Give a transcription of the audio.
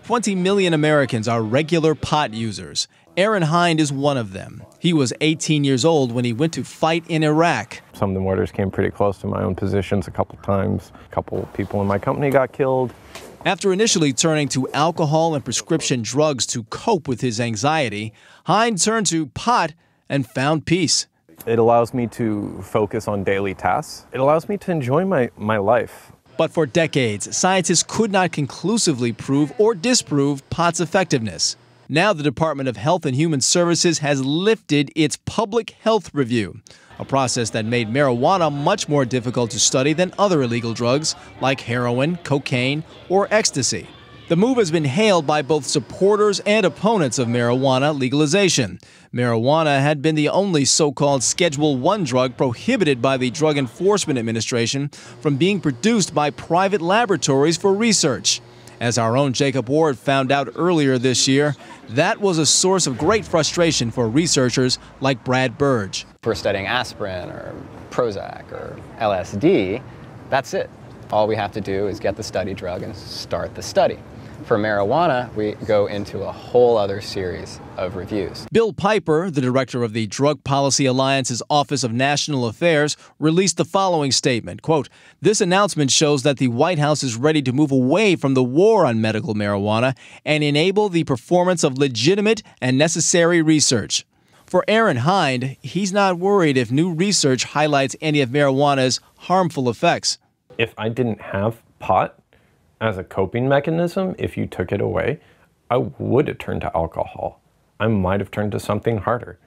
20 million Americans are regular pot users. Aaron Hind is one of them. He was 18 years old when he went to fight in Iraq. Some of the mortars came pretty close to my own positions a couple times. A couple people in my company got killed. After initially turning to alcohol and prescription drugs to cope with his anxiety, Hind turned to pot and found peace. It allows me to focus on daily tasks. It allows me to enjoy my life. But for decades, scientists could not conclusively prove or disprove pot's effectiveness. Now the Department of Health and Human Services has lifted its public health review, a process that made marijuana much more difficult to study than other illegal drugs like heroin, cocaine, or ecstasy. The move has been hailed by both supporters and opponents of marijuana legalization. Marijuana had been the only so-called Schedule I drug prohibited by the Drug Enforcement Administration from being produced by private laboratories for research. As our own Jacob Ward found out earlier this year, that was a source of great frustration for researchers like Brad Burge. If we're studying aspirin or Prozac or LSD, that's it. All we have to do is get the study drug and start the study. For marijuana, we go into a whole other series of reviews. Bill Piper, the director of the Drug Policy Alliance's Office of National Affairs, released the following statement, quote, "This announcement shows that the White House is ready to move away from the war on medical marijuana and enable the performance of legitimate and necessary research." For Aaron Hind, he's not worried if new research highlights any of marijuana's harmful effects. If I didn't have pot as a coping mechanism, if you took it away, I would have turned to alcohol. I might have turned to something harder.